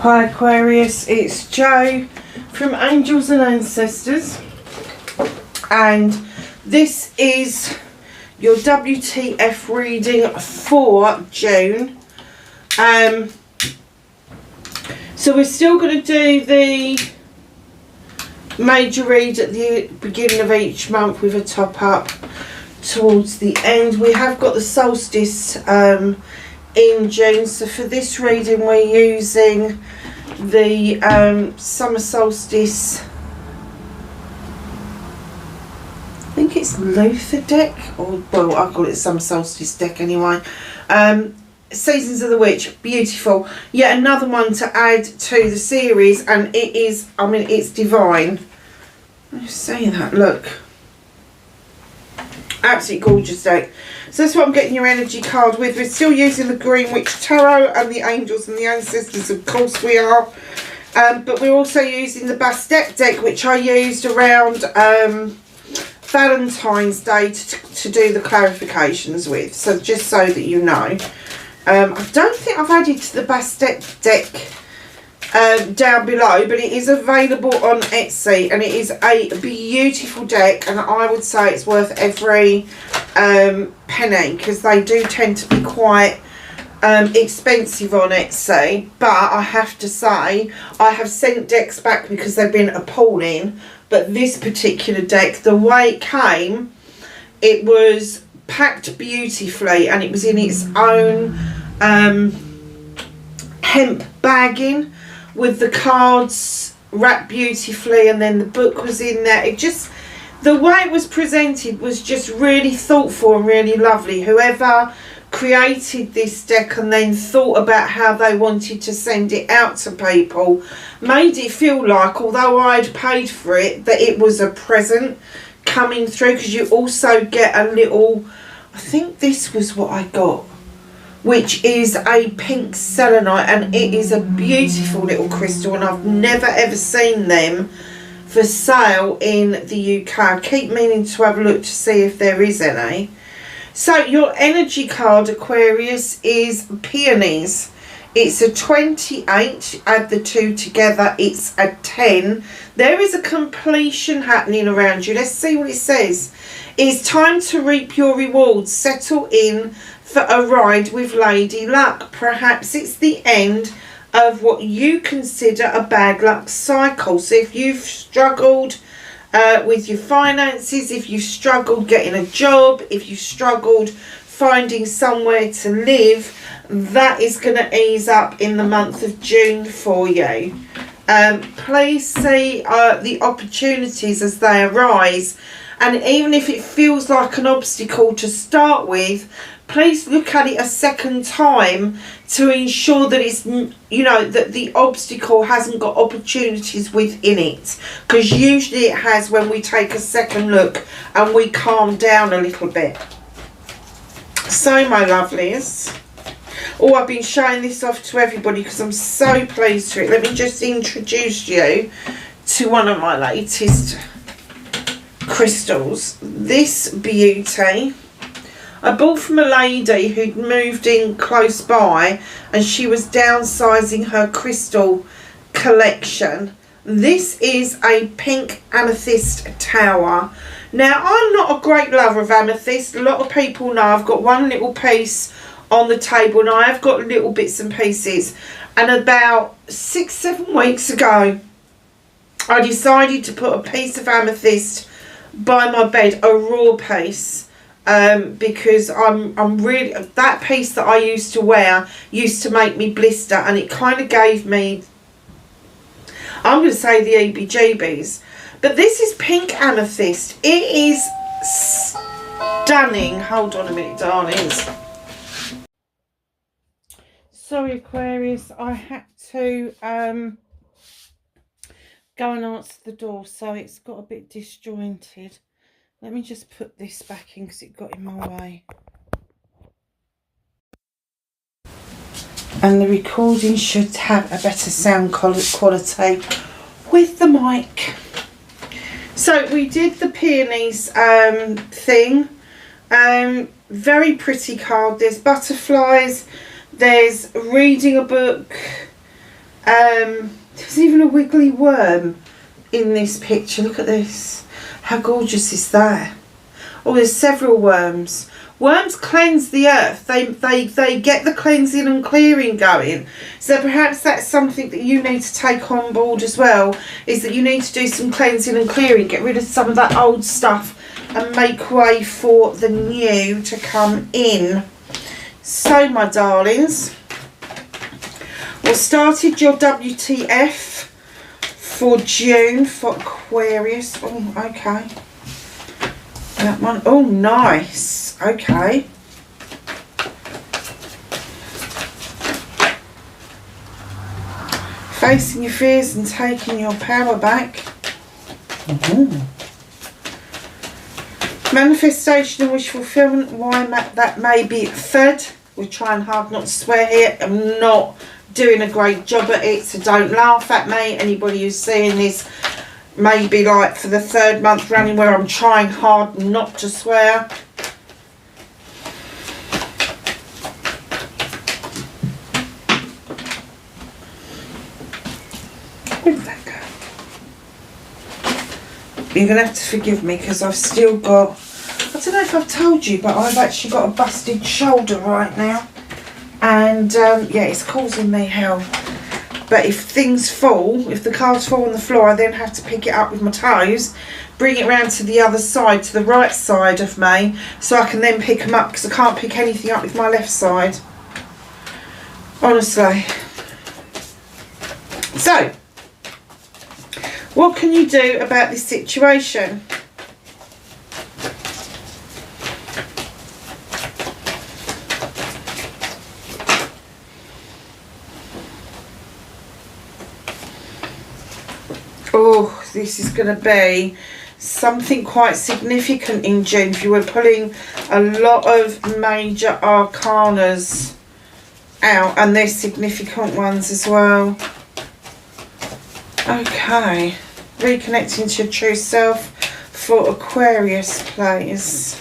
Hi Aquarius, it's Jo from Angels and Ancestors, and this is your WTF reading for June. So we're still going to do the major read at the beginning of each month with a top up towards the end. We have got the solstice in June, so for this reading we're using the summer solstice, I think it's Luther deck, or well, I call it summer solstice deck anyway. Seasons of the Witch, beautiful. Yet another one to add to the series, and it is, I mean, it's divine. I say that, look. Absolutely gorgeous deck. So that's what I'm getting your energy card with. We're still using the Green Witch Tarot and the Angels and the Ancestors, of course we are. But we're also using the Bastet deck, which I used around Valentine's Day to do the clarifications with. So just so that you know. I don't think I've added to the Bastet deck down below, but it is available on Etsy, and it is a beautiful deck, and I would say it's worth every penny, because they do tend to be quite expensive on Etsy. But I have to say, I have sent decks back because they've been appalling, but this particular deck, the way it came, it was packed beautifully, and it was in its own hemp bagging with the cards wrapped beautifully, and then the book was in there. It just, the way it was presented was just really thoughtful and really lovely. Whoever created this deck and then thought about how they wanted to send it out to people made it feel like, although I'd paid for it, that it was a present coming through, because you also get a little, I think this was what I got, which is a pink selenite, and it is a beautiful little crystal, and I've never ever seen them for sale in the UK. I keep meaning to have a look to see if there is any. So your energy card, Aquarius, is Peonies. It's a 28, add the two together, it's a 10. There is a completion happening around you. Let's see what it says. It's time to reap your rewards. Settle in for a ride with Lady Luck. Perhaps it's the end of what you consider a bad luck cycle. So if you've struggled with your finances, if you've struggled getting a job, if you've struggled finding somewhere to live, that is going to ease up in the month of June for you. Please see the opportunities as they arise, and even if it feels like an obstacle to start with, please look at it a second time to ensure that it's, you know, that the obstacle hasn't got opportunities within it, because usually it has when we take a second look and we calm down a little bit. So my lovelies, oh, I've been showing this off to everybody because I'm so pleased with it. Let me just introduce you to one of my latest crystals. This beauty I bought from a lady who'd moved in close by, and she was downsizing her crystal collection. This is a pink amethyst tower. Now, I'm not a great lover of amethyst. A lot of people know I've got one little piece on the table, and I have got little bits and pieces. And about 6-7 weeks ago, I decided to put a piece of amethyst by my bed, a raw piece, because I'm really, that piece that I used to wear used to make me blister, and it kind of gave me, I'm going to say, the EBGBs. But this is pink amethyst. It is stunning. Hold on a minute, darlings. Sorry, Aquarius, I had to go and answer the door, so it's got a bit disjointed. Let me just put this back in because it got in my way. And the recording should have a better sound quality with the mic. So we did the peonies thing. Very pretty card. There's butterflies. There's reading a book. There's even a wiggly worm in this picture. Look at this. How gorgeous is that? Oh, there's several worms. Worms cleanse the earth. They get the cleansing and clearing going. So perhaps that's something that you need to take on board as well, is that you need to do some cleansing and clearing, get rid of some of that old stuff and make way for the new to come in. So, my darlings, we started your WTF for June for Aquarius. Oh, okay. That one. Oh, nice. Okay. Facing your fears and taking your power back. Manifestation and wish fulfillment. Why that may be third. We're trying hard not to swear here. I'm not doing a great job at it, so don't laugh at me. Anybody who's seeing this, maybe like for the 3rd month running where I'm trying hard not to swear. Where did that go? You're going to have to forgive me because I've still got, I don't know if I've told you, but I've actually got a busted shoulder right now. And yeah, it's causing me hell. But if things fall, if the cards fall on the floor, I then have to pick it up with my toes, bring it round to the other side, to the right side of me, so I can then pick them up, because I can't pick anything up with my left side. Honestly. So, what can you do about this situation? Oh, this is going to be something quite significant in June. If you were pulling a lot of major arcanas out, and there's significant ones as well. Okay, reconnecting to your true self for Aquarius, please.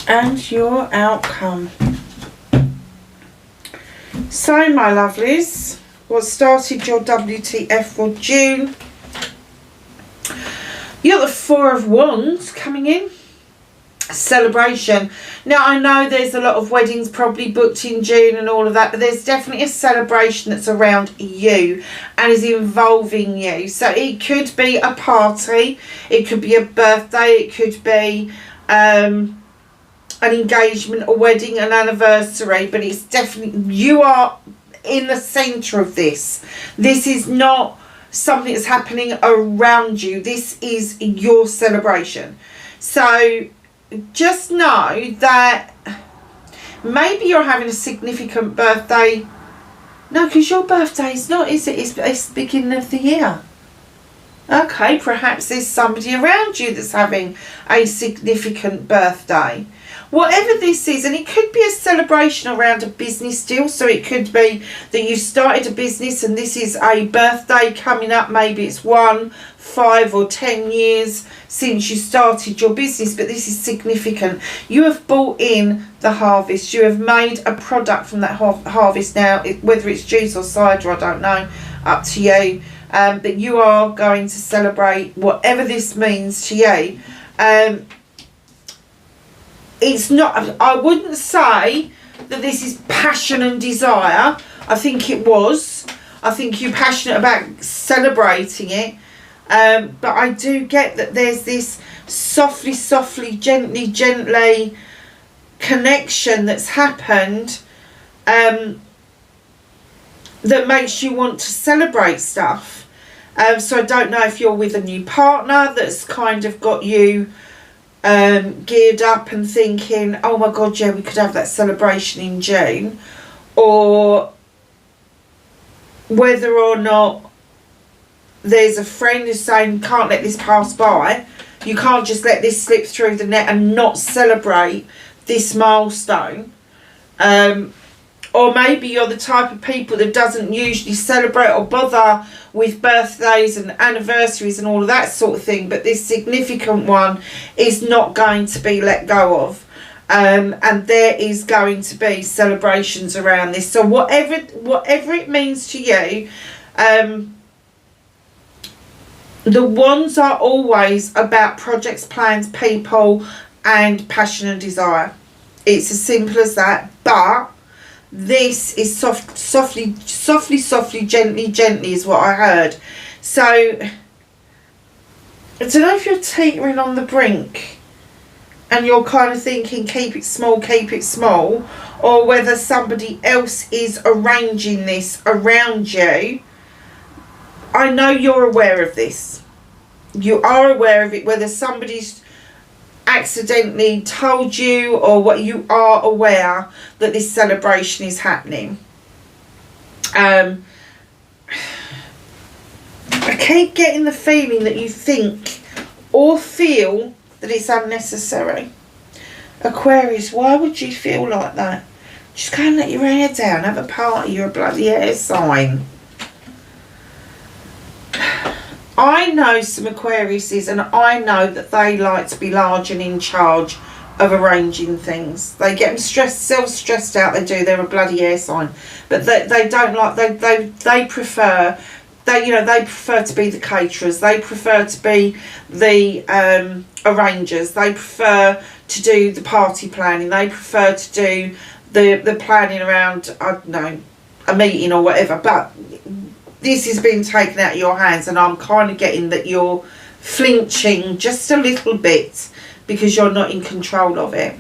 And your outcome. So, my lovelies, what started your WTF for June? You got the 4 of Wands coming in. Celebration. Now, I know there's a lot of weddings probably booked in June and all of that, but there's definitely a celebration that's around you and is involving you. So it could be a party, it could be a birthday, it could be an engagement, a wedding, an anniversary, but it's definitely, you are in the centre of this. This is not something that's happening around you. This is your celebration. So just know that maybe you're having a significant birthday. No, because your birthday is not, is it? It's the beginning of the year. Okay, perhaps there's somebody around you that's having a significant birthday. Whatever this is, and it could be a celebration around a business deal, so it could be that you started a business and this is a birthday coming up. Maybe it's 1, 5 or 10 years since you started your business, but this is significant. You have brought in the harvest. You have made a product from that harvest. Now, whether it's juice or cider, I don't know, up to you. But you are going to celebrate whatever this means to you. It's not, I wouldn't say that this is passion and desire. I think it was. I think you're passionate about celebrating it. But I do get that there's this softly, gently connection that's happened that makes you want to celebrate stuff. So I don't know if you're with a new partner that's kind of got you geared up and thinking, oh my god, yeah, we could have that celebration in June, or whether or not there's a friend who's saying, can't let this pass by, You can't just let this slip through the net and not celebrate this milestone. Or maybe you're the type of people that doesn't usually celebrate or bother with birthdays and anniversaries and all of that sort of thing, but this significant one is not going to be let go of. And there is going to be celebrations around this. So whatever it means to you, the wands are always about projects, plans, people, and passion and desire. It's as simple as that. But this is softly, gently is what I heard. So I don't know if you're teetering on the brink and you're kind of thinking keep it small, or whether somebody else is arranging this around you. I know you're aware of this. You are aware of it, whether somebody's accidentally told you or what, you are aware that this celebration is happening. I keep getting the feeling that you think or feel that it's unnecessary. Aquarius, why would you feel like that? Just go and let your hair down, have a party, you're a bloody air sign. I know some Aquariuses, and I know that they like to be large and in charge of arranging things. They get them self-stressed out, they do, they're a bloody air sign. But they don't like, they prefer, they prefer to be the caterers, they prefer to be the arrangers, they prefer to do the party planning, they prefer to do the planning around, I don't know, a meeting or whatever. But this has been taken out of your hands, and I'm kind of getting that you're flinching just a little bit because you're not in control of it.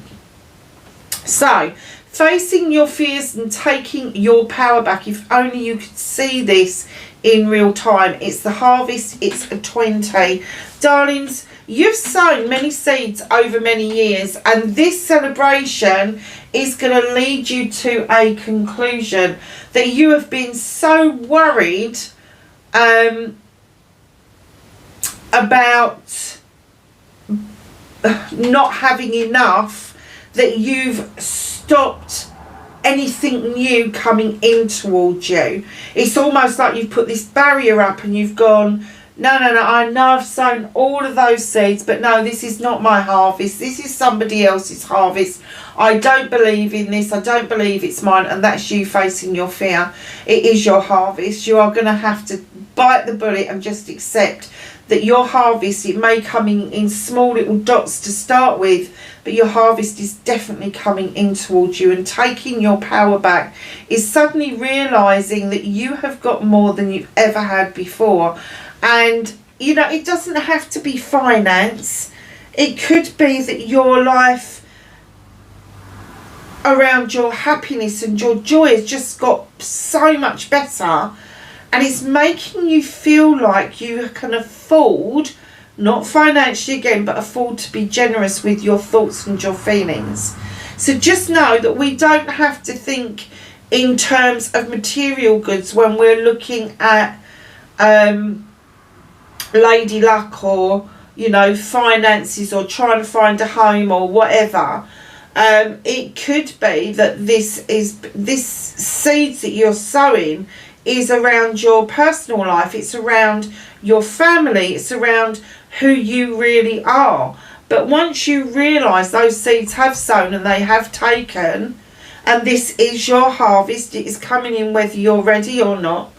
So, facing your fears and taking your power back. If only you could see this in real time. It's the harvest. It's a 20. Darlings, you've sown many seeds over many years, and this celebration is going to lead you to a conclusion that you have been so worried about not having enough that you've stopped anything new coming in towards you. It's almost like you've put this barrier up and you've gone, no, I know I've sown all of those seeds, but no, this is not my harvest. This is somebody else's harvest. I don't believe in this. I don't believe it's mine. And that's you facing your fear. It is your harvest. You are going to have to bite the bullet and just accept that your harvest, it may come in small little dots to start with, but your harvest is definitely coming in towards you. And taking your power back is suddenly realising that you have got more than you've ever had before. And, you know, it doesn't have to be finance. It could be that your life around your happiness and your joy has just got so much better. And it's making you feel like you can afford, not financially again, but afford to be generous with your thoughts and your feelings. So just know that we don't have to think in terms of material goods when we're looking at lady luck or, you know, finances or trying to find a home or whatever. It could be that this seeds that you're sowing is around your personal life. It's around your family. It's around who you really are. But once you realise those seeds have sown and they have taken, and this is your harvest, it is coming in whether you're ready or not,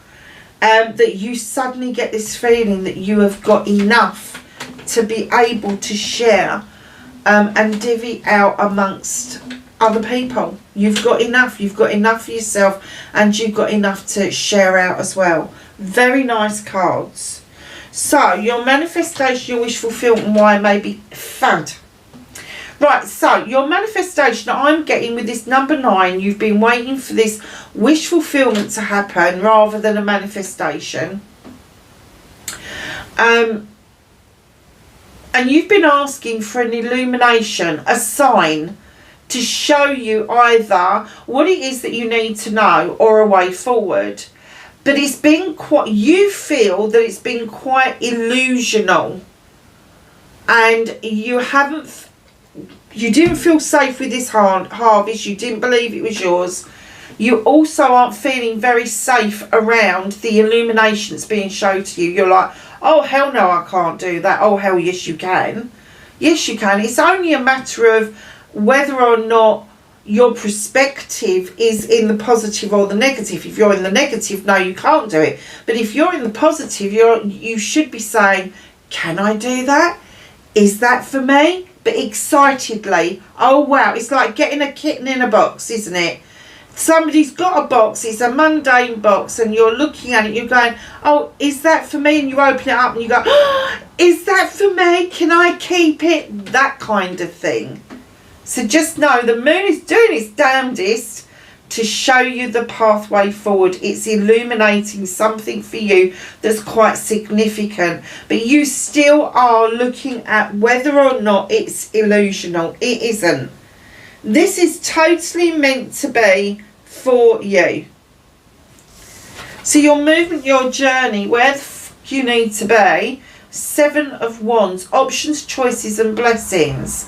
that you suddenly get this feeling that you have got enough to be able to share and divvy out amongst other people. You've got enough for yourself, and you've got enough to share out as well. Very nice cards. So your manifestation, your wish fulfillment, why may be fun. Right, so your manifestation, I'm getting with this number 9, you've been waiting for this wish fulfillment to happen rather than a manifestation. And you've been asking for an illumination, a sign to show you either what it is that you need to know or a way forward. But it's been quite, you feel that it's been quite illusional. and you didn't feel safe with this harvest. You didn't believe it was yours. You also aren't feeling very safe around the illumination that's being shown to you. You're like, oh hell no, I can't do that. Oh hell yes you can. Yes you can. It's only a matter of whether or not your perspective is in the positive or the negative. If you're in the negative, no, you can't do it. But if you're in the positive, you should be saying, can I do that? Is that for me? But excitedly, oh wow, it's like getting a kitten in a box, isn't it? Somebody's got a box, it's a mundane box, and you're looking at it, you're going, oh, is that for me? And you open it up and you go, oh, is that for me? Can I keep it? That kind of thing. So just know the moon is doing its damnedest to show you the pathway forward. It's illuminating something for you that's quite significant, but you still are looking at whether or not it's illusional. It isn't. This is totally meant to be for you. So your movement, your journey, where the fuck you need to be. 7 of Wands, options, choices and blessings.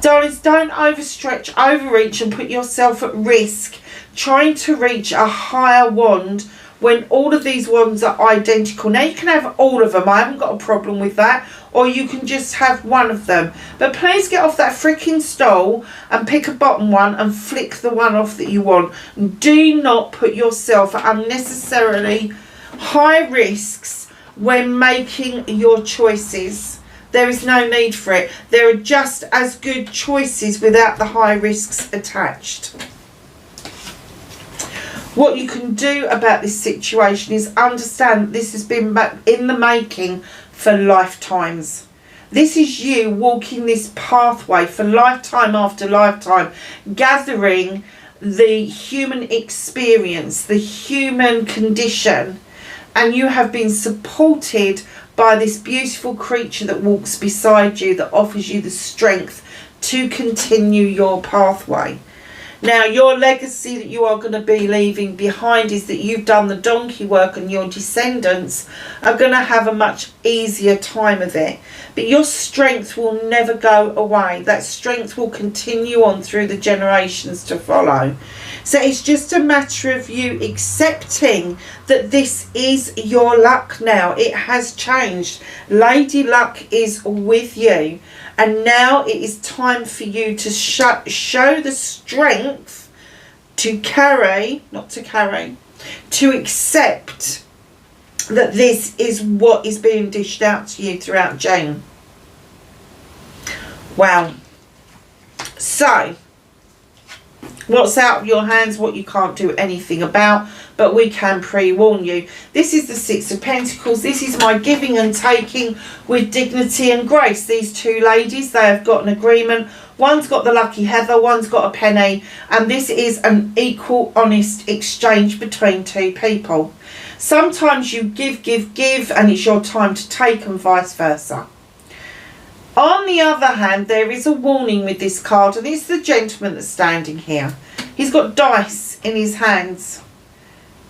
Darlings, don't overstretch, overreach and put yourself at risk trying to reach a higher wand when all of these wands are identical. Now you can have all of them, I haven't got a problem with that, or you can just have one of them. But please get off that freaking stool and pick a bottom one and flick the one off that you want. Do not put yourself at unnecessarily high risks when making your choices. There is no need for it. There are just as good choices without the high risks attached. What you can do about this situation is understand that this has been in the making for lifetimes. This is you walking this pathway for lifetime after lifetime, gathering the human experience, the human condition, and you have been supported by this beautiful creature that walks beside you, that offers you the strength to continue your pathway. Now, your legacy that you are going to be leaving behind is that you've done the donkey work, and your descendants are going to have a much easier time of it. But your strength will never go away. That strength will continue on through the generations to follow. So it's just a matter of you accepting that this is your luck now. It has changed. Lady Luck is with you. And now it is time for you to show the strength to carry, not to carry, to accept that this is what is being dished out to you throughout June. Wow. So, what's out of your hands, what you can't do anything about, but we can pre-warn you. This is the 6 of Pentacles. This is my giving and taking with dignity and grace. These two ladies, they have got an agreement. One's got the lucky heather, one's got a penny, and this is an equal, honest exchange between two people. Sometimes you give, and it's your time to take, and vice versa. On the other hand, there is a warning with this card, and it's the gentleman that's standing here. He's got dice in his hands,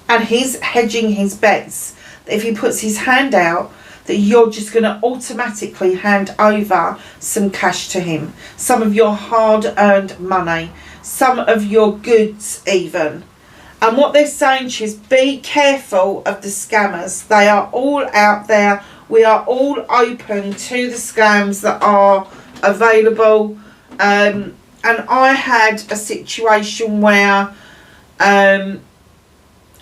and he's hedging his bets. If he puts his hand out, that you're just going to automatically hand over some cash to him. Some of your hard-earned money, some of your goods even. And what they're saying to you is be careful of the scammers. They are all out there. We are all open to the scams that are available. And I had a situation where an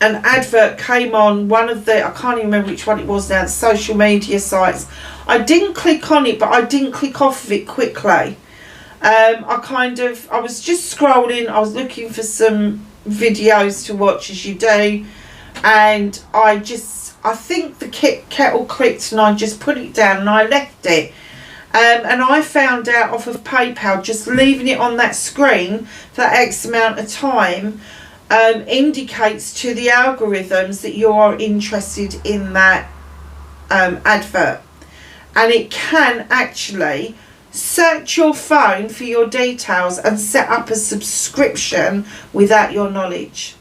advert came on one of the, I can't even remember which one it was now, the social media sites. I didn't click on it, but I didn't click off of it quickly. I was just scrolling. I was looking for some videos to watch, as you do. And I think the kettle clicked, and I just put it down and I left it. And I found out off of PayPal, just leaving it on that screen for that X amount of time indicates to the algorithms that you are interested in that advert. And it can actually search your phone for your details and set up a subscription without your knowledge.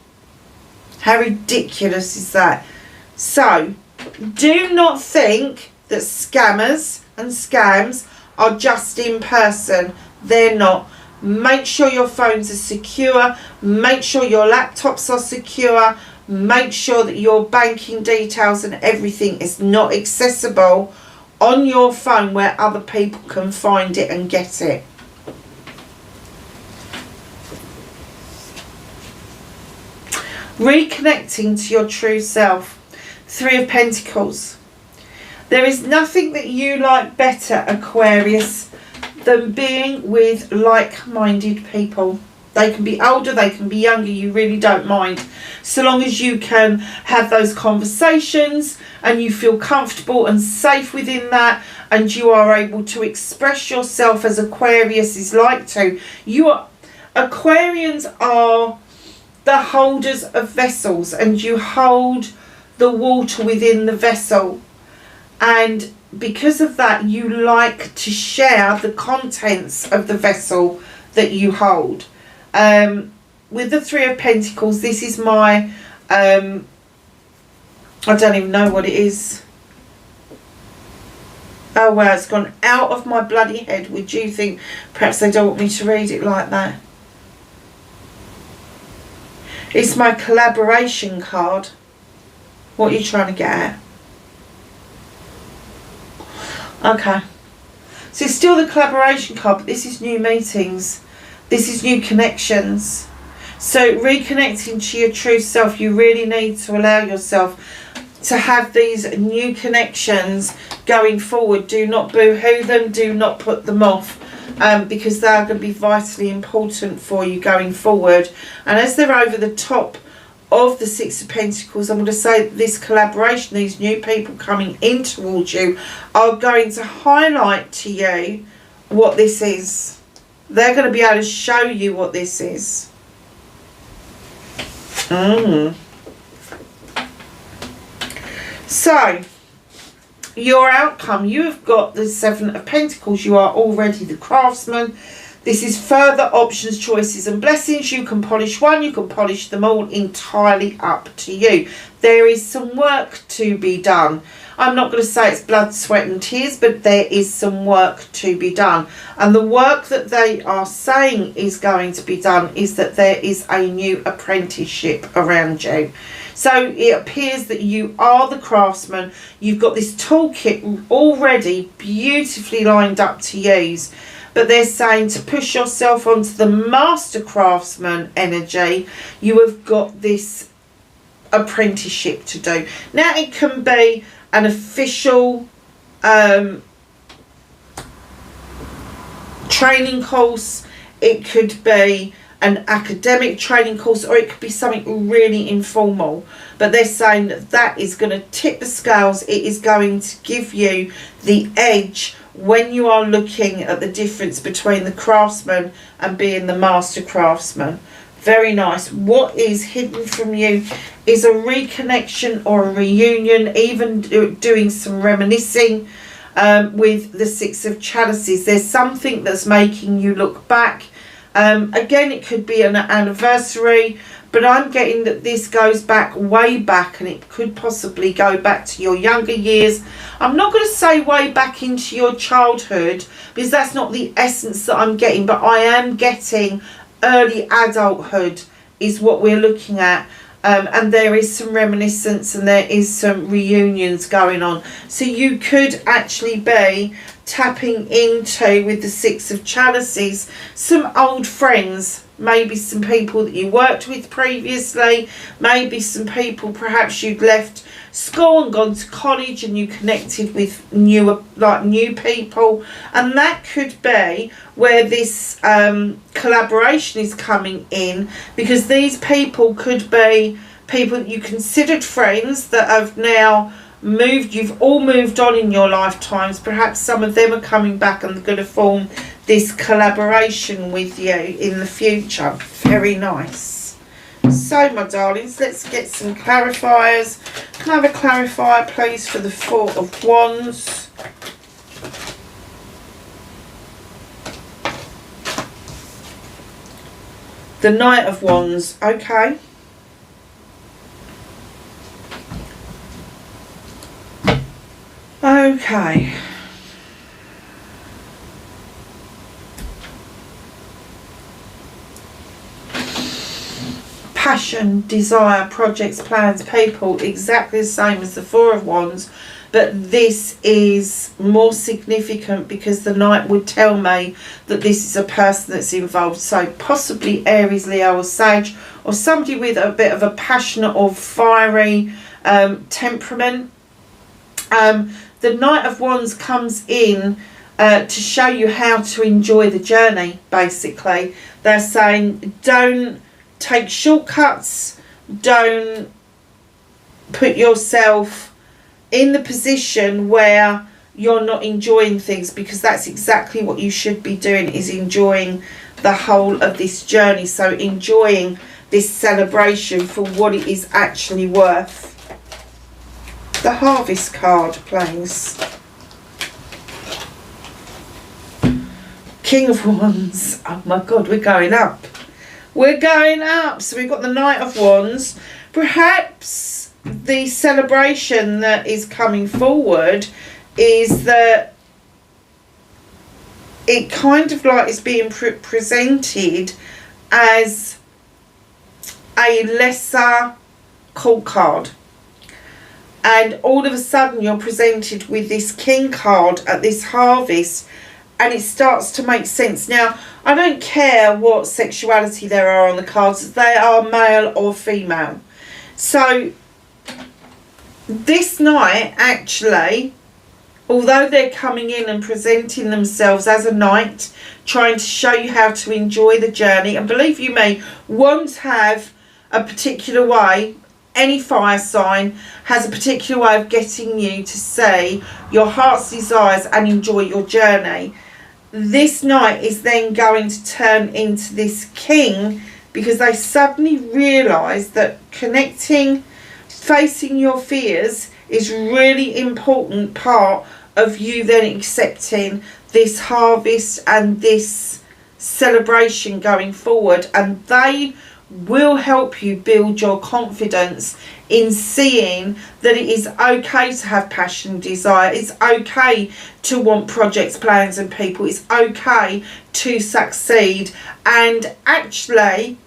How ridiculous is that? So, do not think that scammers and scams are just in person. They're not. Make sure your phones are secure. Make sure your laptops are secure. Make sure that your banking details and everything is not accessible on your phone where other people can find it and get it. Reconnecting to your true self. 3 of Pentacles. There is nothing that you like better, Aquarius, than being with like-minded people. They can be older, they can be younger, you really don't mind. So long as you can have those conversations and you feel comfortable and safe within that, and you are able to express yourself as Aquarius is like to. Aquarians are the holders of vessels, and you hold the water within the vessel. And because of that, you like to share the contents of the vessel that you hold. With the 3 of Pentacles, this is my, I don't even know what it is. Oh wow, it's gone out of my bloody head. Would you think perhaps they don't want me to read it like that? It's my collaboration card. What are you trying to get at? Okay. So it's still the collaboration card, but this is new meetings. This is new connections. So reconnecting to your true self, you really need to allow yourself to have these new connections going forward. Do not boo-hoo them. Do not put them off. Because they are going to be vitally important for you going forward. And as they're over the top of the 6 of Pentacles, I'm going to say that this collaboration, these new people coming in towards you, are going to highlight to you what this is. They're going to be able to show you what this is. So, your outcome, you have got the 7 of Pentacles. You are already the craftsman. This is further options, choices and blessings. You can polish one, you can polish them all, entirely up to you. There is some work to be done. I'm not going to say it's blood, sweat and tears, but there is some work to be done. And the work that they are saying is going to be done is that there is a new apprenticeship around you. So it appears that you are the craftsman. You've got this toolkit already beautifully lined up to use. But they're saying to push yourself onto the master craftsman energy, you have got this apprenticeship to do. Now it can be an official training course. It could be an academic training course, or it could be something really informal. But they're saying that that is going to tip the scales. It is going to give you the edge when you are looking at the difference between the craftsman and being the master craftsman. Very nice. What is hidden from you is a reconnection or a reunion, even doing some reminiscing with the 6 of Chalices. There's something that's making you look back. Again, it could be an anniversary, but I'm getting that this goes back, way back, and it could possibly go back to your younger years. I'm not going to say way back into your childhood, because that's not the essence that I'm getting, but I am getting early adulthood is what we're looking at. And there is some reminiscence and there is some reunions going on. So you could actually be tapping into, with the 6 of Chalices, some old friends. Maybe some people that you worked with previously. Maybe some people perhaps you'd left school and gone to college and you connected with new people. And that could be where this collaboration is coming in, because these people could be people that you considered friends that have now moved. You've all moved on in your lifetimes. Perhaps some of them are coming back and they're going to form this collaboration with you in the future. Very nice. So my darlings, let's get some clarifiers. Can I have a clarifier please for the 4 of Wands? The Knight of Wands. Okay. Okay. passion, desire, projects, plans, people, exactly the same as the Four of Wands, but this is more significant because the Knight would tell me that this is a person that's involved. So possibly Aries, Leo or Sag, or somebody with a bit of a passionate or fiery temperament. The Knight of Wands comes in to show you how to enjoy the journey, basically. They're saying don't take shortcuts, don't put yourself in the position where you're not enjoying things, because that's exactly what you should be doing, is enjoying the whole of this journey. So enjoying this celebration for what it is actually worth. The Harvest card, please. King of Wands. Oh my God, we're going up. We're going up. So we've got the Knight of Wands. Perhaps the celebration that is coming forward is that it kind of like is being presented as a lesser court card, and all of a sudden you're presented with this King card at this harvest, and it starts to make sense. Now, I don't care what sexuality there are on the cards, they are male or female. So this Knight, actually, although they're coming in and presenting themselves as a knight, trying to show you how to enjoy the journey, and believe you me, wands have a particular way, any fire sign has a particular way of getting you to see your heart's desires and enjoy your journey. This Knight is then going to turn into this King because they suddenly realise that connecting, facing your fears is really important part of you then accepting this harvest and this celebration going forward, and they will help you build your confidence in seeing that it is okay to have passion and desire. It's okay to want projects, plans and people. It's okay to succeed and actually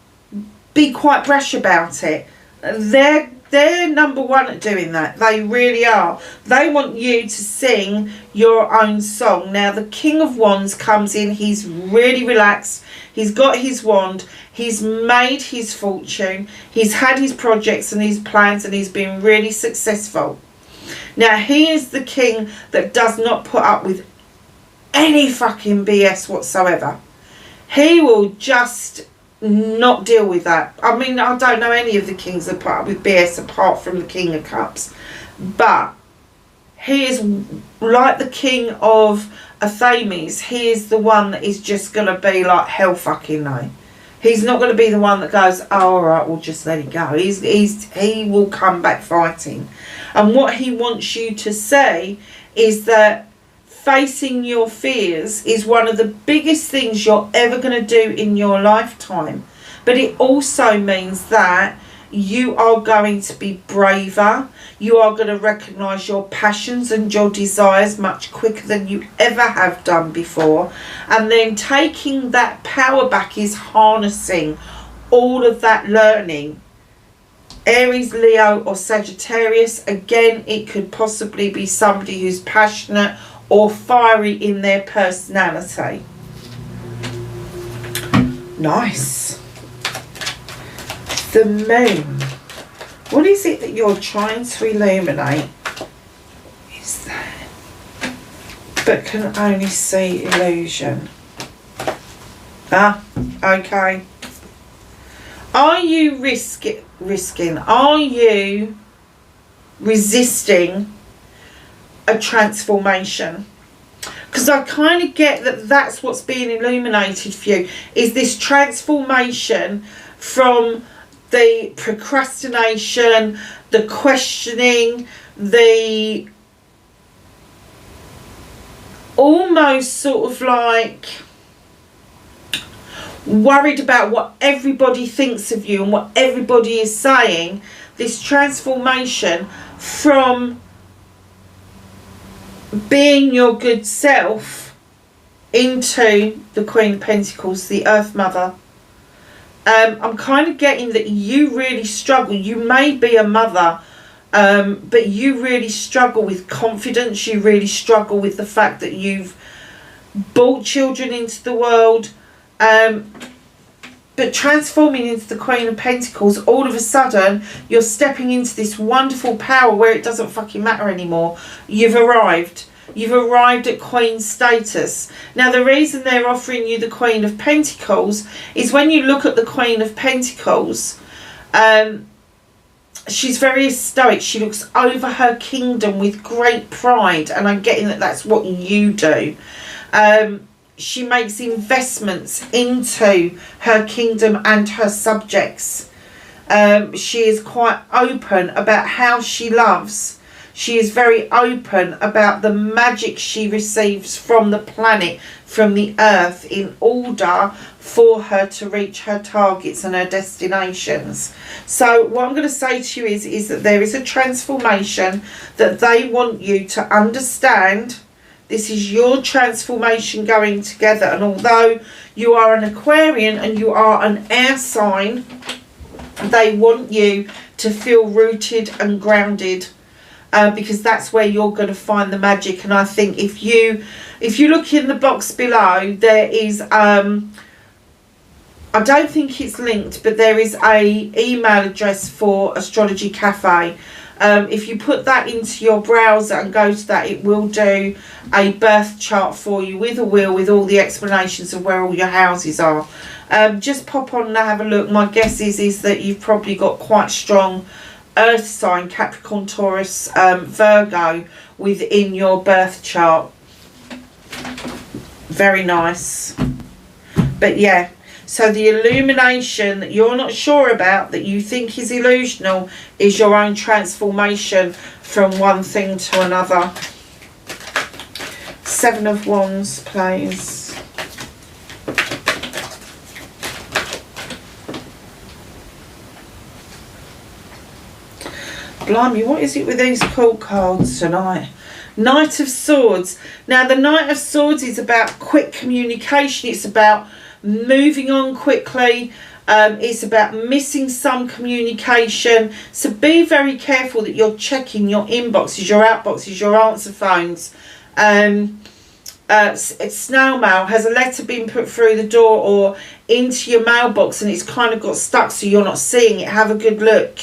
be quite brash about it. They're number one at doing that. They really are. They want you to sing your own song. Now, the King of Wands comes in. He's really relaxed. He's got his wand. He's made his fortune. He's had his projects and his plans, and he's been really successful. Now, he is the king that does not put up with any fucking BS whatsoever. He will just not deal with that. I mean, I don't know any of the kings that put up with BS apart from the King of Cups, but he is like the King of Affirmations. He is the one that is just going to be like, hell fucking no. He's not going to be the one that goes, oh, all right, we'll just let it go. He will come back fighting. And what he wants you to see is that facing your fears is one of the biggest things you're ever going to do in your lifetime. But it also means that you are going to be braver. You are going to recognise your passions and your desires much quicker than you ever have done before. And then taking that power back is harnessing all of that learning. Aries, Leo or Sagittarius, again, it could possibly be somebody who's passionate or fiery in their personality. Nice. The Moon. What is it that you're trying to illuminate? Is that? But can only see illusion. Ah, okay. Are you risking? Are you resisting a transformation? Because I kind of get that that's what's being illuminated for you, is this transformation from the procrastination, the questioning, the almost sort of like worried about what everybody thinks of you and what everybody is saying. This transformation from being your good self into the Queen of Pentacles, the Earth Mother, I'm kind of getting that you really struggle. You may be a mother, but you really struggle with confidence. You really struggle with the fact that you've brought children into the world. But transforming into the Queen of Pentacles, all of a sudden, you're stepping into this wonderful power where it doesn't fucking matter anymore. You've arrived. You've arrived at Queen status. Now, the reason they're offering you the Queen of Pentacles is when you look at the Queen of Pentacles, she's very stoic. She looks over her kingdom with great pride. And I'm getting that that's what you do. She makes investments into her kingdom and her subjects. She is quite open about how she loves. She is very open about the magic she receives from the planet, from the earth, in order for her to reach her targets and her destinations. So what I'm going to say to you is that there is a transformation that they want you to understand. This is your transformation going together. And although you are an Aquarian and you are an air sign, they want you to feel rooted and grounded, because that's where you're going to find the magic. And I think if you look in the box below, there is, I don't think it's linked, but there is a email address for Astrology Cafe. If you put that into your browser and go to that, it will do a birth chart for you with a wheel, with all the explanations of where all your houses are. Just pop on and have a look. My guess is that you've probably got quite strong earth sign, Capricorn, Taurus, Virgo within your birth chart. Very nice. But yeah. So the illumination that you're not sure about, that you think is illusional, is your own transformation from one thing to another. Seven of Wands, please. Blimey, what is it with these cool cards tonight? Knight of Swords. Now, the Knight of Swords is about quick communication. It's about moving on quickly. It's about missing some communication. So be very careful that you're checking your inboxes, your outboxes, your answer phones. Snail mail. Has a letter been put through the door or into your mailbox and it's kind of got stuck so you're not seeing it? Have a good look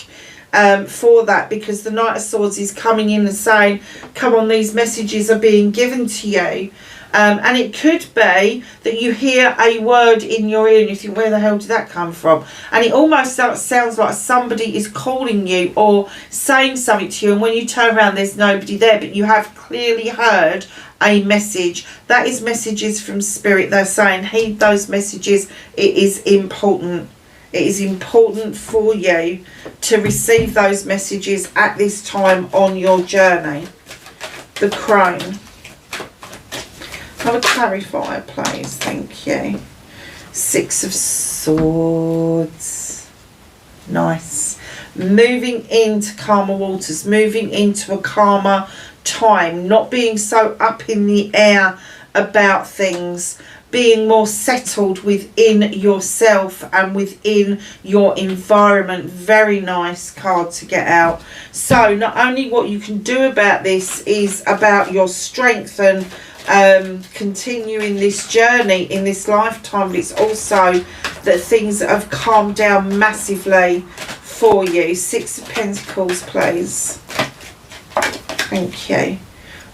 for that, because the Knight of Swords is coming in and saying, come on, these messages are being given to you. And it could be that you hear a word in your ear and you think, where the hell did that come from? And it almost sounds like somebody is calling you or saying something to you, and when you turn around there's nobody there, but you have clearly heard a message. That is messages from Spirit. They're saying, heed those messages. It is important. It is important for you to receive those messages at this time on your journey. The Crone. Have a clarifier, please. Thank you. Six of Swords. Nice. Moving into calmer waters. Moving into a calmer time. Not being so up in the air about things. Being more settled within yourself and within your environment. Very nice card to get out. So not only what you can do about this is about your strength and continuing this journey in this lifetime, but it's also that things have calmed down massively for you. Six of Pentacles, please. Thank you.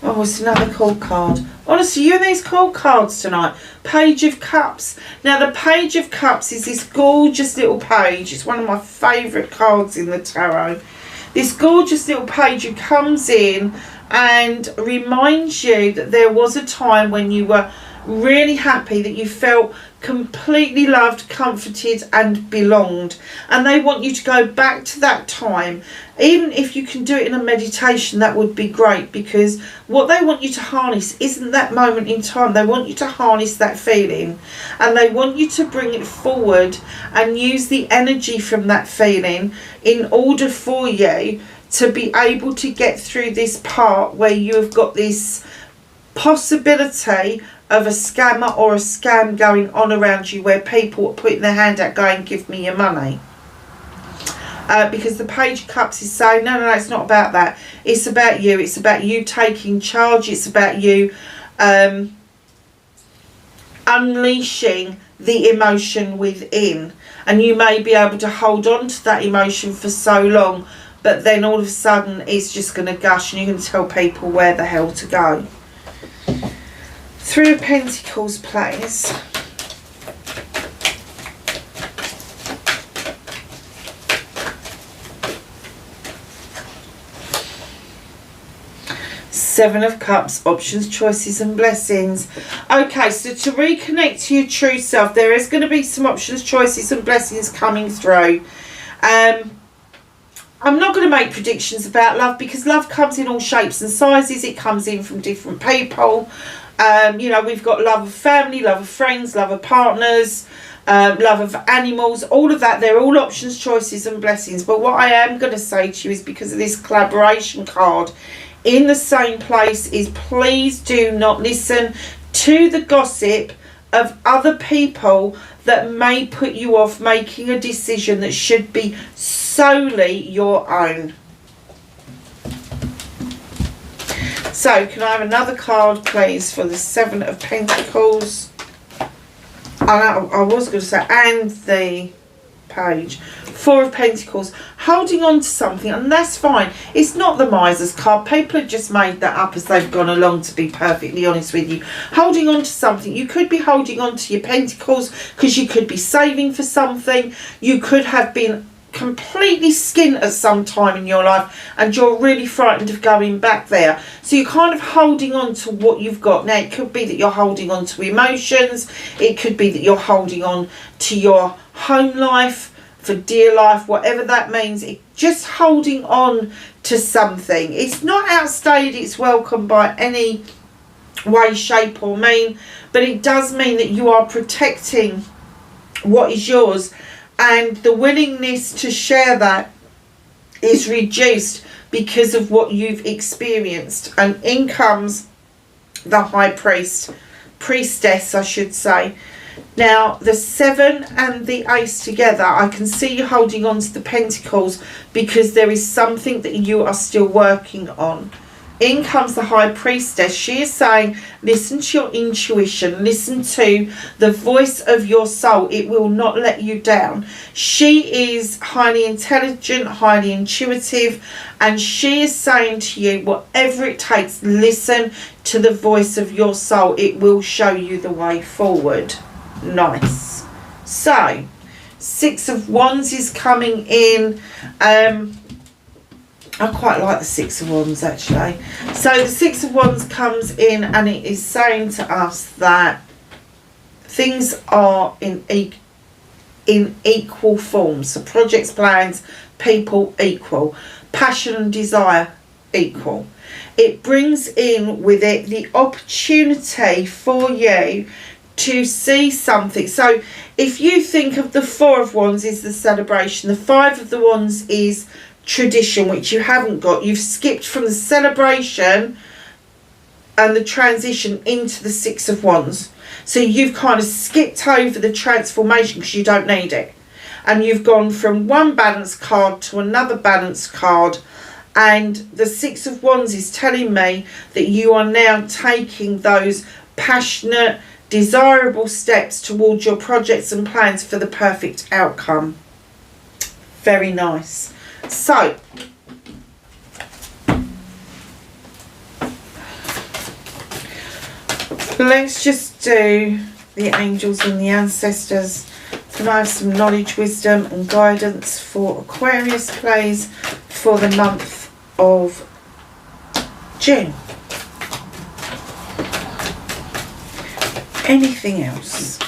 Oh, it's another cool card. Honestly, you and these cool cards tonight. Page of Cups. Now, the Page of Cups is this gorgeous little page. It's one of my favourite cards in the tarot. This gorgeous little page who comes in and reminds you that there was a time when you were really happy, that you felt completely loved, comforted and belonged, and they want you to go back to that time. Even if you can do it in a meditation, that would be great, because what they want you to harness isn't that moment in time. They want you to harness that feeling, and they want you to bring it forward and use the energy from that feeling in order for you to be able to get through this part where you have got this possibility of a scammer or a scam going on around you, where people are putting their hand out going, give me your money. Because the Page of Cups is saying, no, it's not about that. It's about you. It's about you taking charge. It's about you unleashing the emotion within. And you may be able to hold on to that emotion for so long, but then all of a sudden it's just going to gush and you can tell people where the hell to go. Three of Pentacles, please. Seven of Cups, options, choices and blessings. Okay, so to reconnect to your true self, there is going to be some options, choices and blessings coming through. I'm not going to make predictions about love, because love comes in all shapes and sizes. It comes in from different people. You know, we've got love of family, love of friends, love of partners, love of animals, all of that. They're all options, choices and blessings. But what I am going to say to you is, because of this collaboration card in the same place, is please do not listen to the gossip of other people that may put you off making a decision that should be solely your own. So can I have another card, please, for the Seven of Pentacles? I was going to say, and the Page. Four of Pentacles, holding on to something, and that's fine. It's not the Miser's card. People have just made that up as they've gone along, to be perfectly honest with you. Holding on to something. You could be holding on to your Pentacles because you could be saving for something. You could have been completely skint at some time in your life and you're really frightened of going back there. So you're kind of holding on to what you've got. Now, it could be that you're holding on to emotions. It could be that you're holding on to your home life, for dear life, whatever that means. It just holding on to something. It's not outstayed its welcome by any way, shape or mean, but it does mean that you are protecting what is yours, and the willingness to share that is reduced because of what you've experienced. And in comes the High Priestess, I should say. Now, the Seven and the Ace together, I can see you holding on to the Pentacles because there is something that you are still working on. In comes the High Priestess. She is saying, listen to your intuition, listen to the voice of your soul. It will not let you down. She is highly intelligent, highly intuitive, and she is saying to you, whatever it takes, listen to the voice of your soul. It will show you the way forward. Nice. So, Six of Wands is coming in. I quite like the Six of Wands, actually. So the Six of Wands comes in and it is saying to us that things are in equal forms. So projects, plans, people, equal. Passion and desire, equal. It brings in with it the opportunity for you to see something. So if you think of the Four of Wands is the celebration, the Five of the Wands is tradition, which you haven't got. You've skipped from the celebration and the transition into the Six of Wands. So you've kind of skipped over the transformation because you don't need it. And you've gone from one balance card to another balance card. And the Six of Wands is telling me that you are now taking those passionate, desirable steps towards your projects and plans for the perfect outcome. Very nice. So, let's just do the angels and the ancestors. Can I have some knowledge, wisdom and guidance for Aquarius, please, for the month of June? Anything else?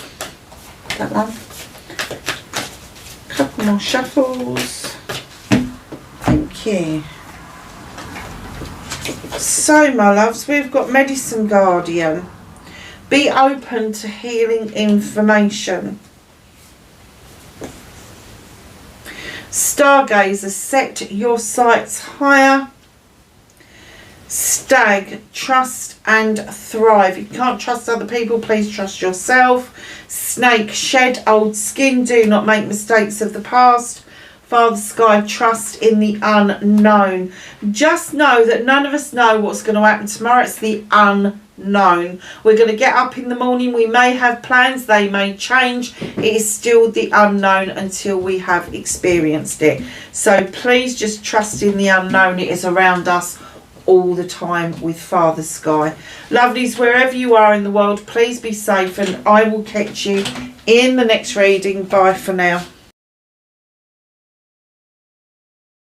That one. Couple more shuffles. Thank you. So, my loves, we've got Medicine Guardian. Be open to healing information. Stargazer, set your sights higher. Stag, trust and thrive. If you can't trust other people, please trust yourself. Snake, shed old skin. Do not make mistakes of the past. Father Sky, trust in the unknown. Just know that none of us know what's going to happen tomorrow. It's the unknown. We're going to get up in the morning. We may have plans. They may change. It is still the unknown until we have experienced it. So please just trust in the unknown. It is around us all the time with Father Sky. Lovelies, wherever you are in the world, please be safe, and I will catch you in the next reading. Bye for now.